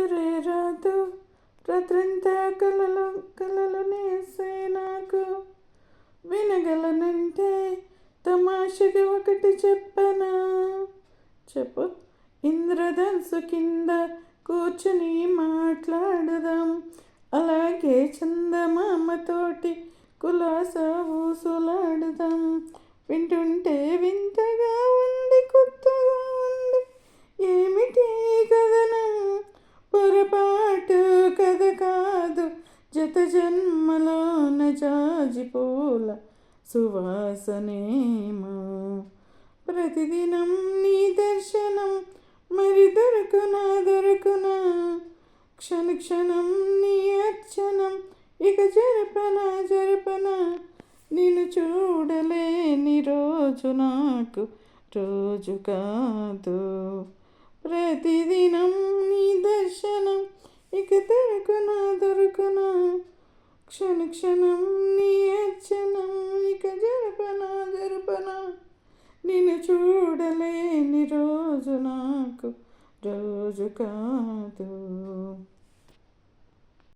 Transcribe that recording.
నిదురే రాదు రాత్రంతా కలలు కలలు నేసే నాకు. వినగలనంటే తమాషగా ఒకటి చెప్పనా? చెప్పు. ఇంద్రధనుసు కింద కూర్చుని మాట్లాడదాం, అలాగే చందమామతోటి కులాసా ఊసులాడుదాం. వింటుంటే వింతగా ఉంది, కొత్తగా ఉంది, ఏమిటి కథనం? పొరపాటు కథ కాదు, జత జన్మలోన జాజిపూల సువాసనేమో. ప్రతిదినం నీ దర్శనం మరి దొరకునా దొరకునా? క్షణ క్షణం నీ అర్చనం ఇక జరపనా జరపనా? నిన్ను చూడలేని రోజు నాకు రోజు కాదు. ప్రతిదినం నీ దర్శనం ఇక దొరకునా దొరకునా? క్షణ క్షణం నీ అర్చనం ఇక జరపనా జరపనా? నిన్ను చూడలేని రోజు నాకు రోజు కాదు.